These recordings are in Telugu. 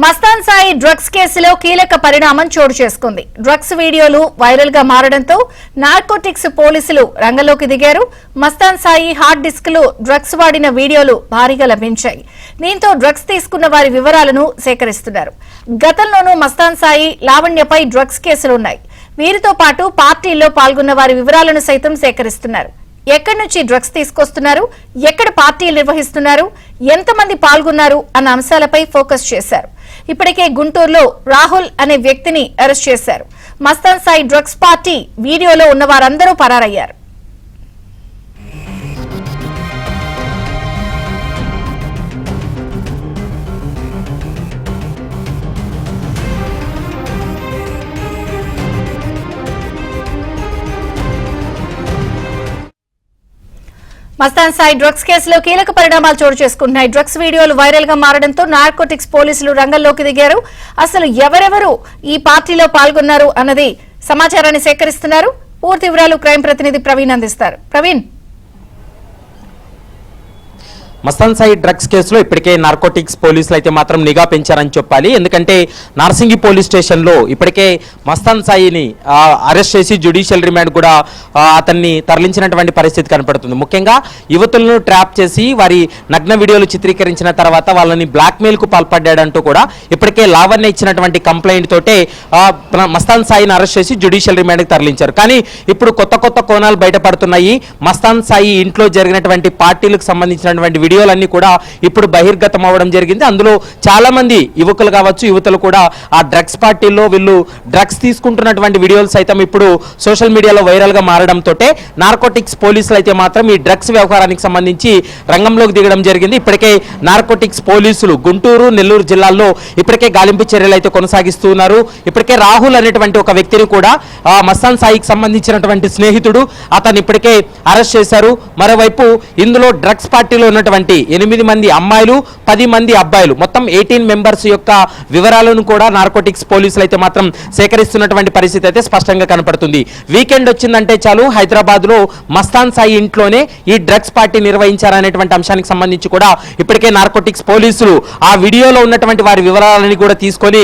మస్తాన్ సాయి డ్రగ్స్ కేసులో కీలక పరిణామం చోటు చేసుకుంది. డ్రగ్స్ వీడియోలు వైరల్ గా మారడంతో నార్కోటిక్స్ పోలీసులు రంగంలోకి దిగారు. మస్తాన్ సాయి హార్డ్ డిస్క్లు డ్రగ్స్ వాడిన వీడియోలు భారీగా లభించాయి. దీంతో డ్రగ్స్ తీసుకున్న వారి వివరాలను సేకరిస్తున్నారు. గతంలోనూ మస్తాన్ సాయి, లావణ్యపై డ్రగ్స్ కేసులున్నాయి. వీరితో పాటు పార్టీల్లో పాల్గొన్న వారి వివరాలను సైతం సేకరిస్తున్నారు. ఎక్కడి నుంచి డ్రగ్స్ తీసుకొస్తున్నారు, ఎక్కడ పార్టీలు నిర్వహిస్తున్నారు, ఎంతమంది పాల్గొన్నారు అన్న అంశాలపై ఫోకస్ చేశారు. ఇప్పటికే గుంటూరులో రాహుల్ అనే వ్యక్తిని అరెస్ట్ చేశారు. మస్తాన్ సాయి డ్రగ్స్ పార్టీ వీడియోలో ఉన్న వారందరూ పరారయ్యారు. మస్తాన్ సాయి డ్రగ్స్ కేసులో కీలక పరిణామాలు చోటు చేసుకుంటున్నాయి. డ్రగ్స్ వీడియోలు వైరల్ గా మారడంతో నార్కోటిక్స్ పోలీసులు రంగంలోకి దిగారు. అసలు ఎవరెవరు ఈ పార్టీలో పాల్గొన్నారు అన్నది సమాచారాన్ని సేకరిస్తున్నారు. పూర్తి వివరాలు క్రైమ్ ప్రతినిధి ప్రవీణ్ అందిస్తారు. ప్రవీణ్, మస్తాన్ సాయి డ్రగ్స్ కేసులో ఇప్పటికే నార్కోటిక్స్ పోలీసులు అయితే మాత్రం నిఘా పెంచారని చెప్పాలి. ఎందుకంటే నార్సింగి పోలీస్ స్టేషన్లో ఇప్పటికే మస్తాన్ సాయిని అరెస్ట్ చేసి జ్యుడిషియల్ రిమాండ్ కూడా అతన్ని తరలించినటువంటి పరిస్థితి కనపడుతుంది. ముఖ్యంగా యువతులను ట్రాప్ చేసి వారి నగ్న వీడియోలు చిత్రీకరించిన తర్వాత వాళ్ళని బ్లాక్మెయిల్కు పాల్పడ్డాడంటూ కూడా ఇప్పటికే లావణ్య ఇచ్చినటువంటి కంప్లైంట్ తోటే మస్తాన్ సాయిని అరెస్ట్ చేసి జ్యుడిషియల్ రిమాండ్కి తరలించారు. కానీ ఇప్పుడు కొత్త కోణాలు బయటపడుతున్నాయి. మస్తాన్ సాయి ఇంట్లో జరిగినటువంటి పార్టీలకు సంబంధించినటువంటి వీడియోలన్నీ కూడా ఇప్పుడు బహిర్గతం అవ్వడం జరిగింది. అందులో చాలా మంది యువకులు కావచ్చు, యువతలు కూడా ఆ డ్రగ్స్ పార్టీల్లో వీళ్ళు డ్రగ్స్ తీసుకుంటున్నటువంటి వీడియోలు సైతం ఇప్పుడు సోషల్ మీడియాలో వైరల్ గా మారడంతో నార్కోటిక్స్ పోలీసులు అయితే మాత్రం ఈ డ్రగ్స్ వ్యవహారానికి సంబంధించి రంగంలోకి దిగడం జరిగింది. ఇప్పటికే నార్కోటిక్స్ పోలీసులు గుంటూరు, నెల్లూరు జిల్లాల్లో ఇప్పటికే గాలింపు చర్యలు అయితే కొనసాగిస్తున్నారు. ఇప్పటికే రాహుల్ అనేటువంటి ఒక వ్యక్తిని కూడా మస్తాన్ సాయికి సంబంధించినటువంటి స్నేహితుడు, అతను ఇప్పటికే అరెస్ట్ చేశారు. మరోవైపు ఇందులో డ్రగ్స్ పార్టీలో ఉన్నటువంటి 8 మంది అమ్మాయిలు, 10 మంది అబ్బాయిలు, మొత్తం 18 మెంబర్స్ యొక్క వివరాలను కూడా నార్కోటిక్స్ పోలీసులు అయితే మాత్రం సేకరిస్తున్నటువంటి పరిస్థితి అయితే స్పష్టంగా కనపడుతుంది. వీకెండ్ వచ్చిందంటే చాలు హైదరాబాద్ లో మస్తాన్ సాయి ఇంట్లోనే ఈ డ్రగ్స్ పార్టీ నిర్వహించారనేటువంటి అంశానికి సంబంధించి కూడా ఇప్పటికే నార్కోటిక్స్ పోలీసులు ఆ వీడియోలో ఉన్నటువంటి వారి వివరాలని కూడా తీసుకొని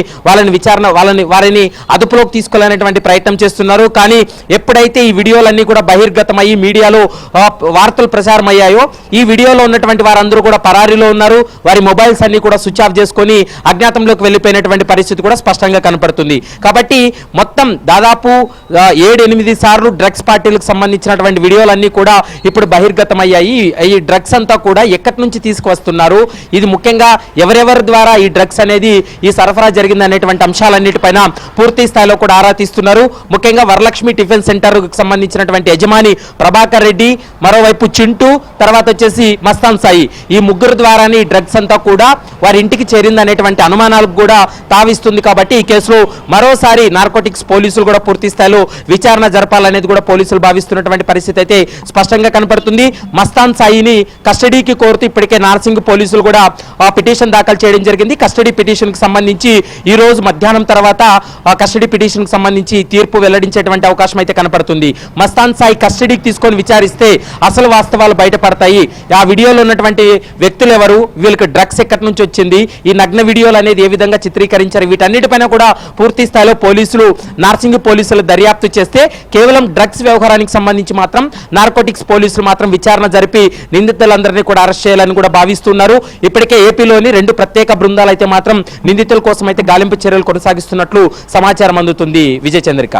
వారిని అదుపులోకి తీసుకోవాలనేటువంటి ప్రయత్నం చేస్తున్నారు. కానీ ఎప్పుడైతే ఈ వీడియోలన్నీ కూడా బహిర్గతమయ్యి మీడియాలో వార్తలు ప్రచారం అయ్యాయో, ఈ వీడియోలో ఉన్నటువంటి వారందరూ కూడా పరారీలో ఉన్నారు. వారి మొబైల్స్ అన్ని కూడా స్విచ్ ఆఫ్ చేసుకొని అజ్ఞాతంలోకి వెళ్ళిపోయినటువంటి పరిస్థితి కూడా స్పష్టంగా కనపడుతుంది. కాబట్టి మొత్తం దాదాపు 7-8 సార్లు డ్రగ్స్ పార్టీలకు సంబంధించినటువంటి వీడియోలన్నీ కూడా ఇప్పుడు బహిర్గతమయ్యాయి. ఈ డ్రగ్స్ అంతా కూడా ఎక్కడి నుంచి తీసుకువస్తున్నారు, ఇది ముఖ్యంగా ఎవరెవరి ద్వారా ఈ డ్రగ్స్ అనేది ఈ సరఫరా జరిగింది అనేటువంటి అంశాలన్నిటిపైన పూర్తి స్థాయిలో కూడా ఆరా తీస్తున్నారు. ముఖ్యంగా వరలక్ష్మి టిఫిన్ సెంటర్ కు సంబంధించినటువంటి యజమాని ప్రభాకర్ రెడ్డి, మరోవైపు చింటూ, తర్వాత వచ్చేసి మస్తాన్ సాయి, ఈ ముగ్గురు ద్వారానే ఈ డ్రగ్స్ అంతా కూడా వారి ఇంటికి చేరింది అనేటువంటి అనుమానాలకు కూడా తావిస్తుంది. కాబట్టి ఈ కేసులో మరోసారి నార్కోటిక్స్ పోలీసులు కూడా పూర్తి స్థాయిలో విచారణ జరపాలనేది కూడా పోలీసులు భావిస్తున్నటువంటి పరిస్థితి అయితే స్పష్టంగా కనపడుతుంది. మస్తాన్ సాయిని కస్టడీకి కోరుతూ ఇప్పటికే నార్సింగ్ పోలీసులు కూడా పిటిషన్ దాఖలు చేయడం జరిగింది. కస్టడీ పిటిషన్ కి సంబంధించి ఈ రోజు మధ్యాహ్నం తర్వాత కస్టడీ పిటిషన్ కి సంబంధించి తీర్పు వెల్లడించేటువంటి అవకాశం అయితే కనపడుతుంది. మస్తాన్ సాయి కస్టడీకి తీసుకొని విచారిస్తే అసలు వాస్తవాలు బయటపడతాయి. ఆ వీడియోలో ఉన్నటువంటి వ్యక్తులు ఎవరు, వీళ్ళకి డ్రగ్స్ ఎక్కడి నుంచి వచ్చింది, ఈ నగ్న వీడియోలు అనేది ఏ విధంగా చిత్రీకరించారు, వీటన్నిటిపైన కూడా పూర్తి స్థాయిలో పోలీసులు, నార్సింగ్ పోలీసులు దర్యాప్తు చేస్తే కేవలం డ్రగ్స్ వ్యవహారానికి సంబంధించి మాత్రం నార్కోటిక్స్ పోలీసులు మాత్రం విచారణ జరిపి నిందితులందరినీ కూడా అరెస్ట్ చేయాలని కూడా భావిస్తున్నారు. ఇప్పటికే ఏపీలోని 2 ప్రత్యేక బృందాలు అయితే మాత్రం నిందితుల కోసం అయితే గాలింపు చర్యలు కొనసాగిస్తున్నట్లు సమాచారం అందుతుంది. విజయ చంద్రిక.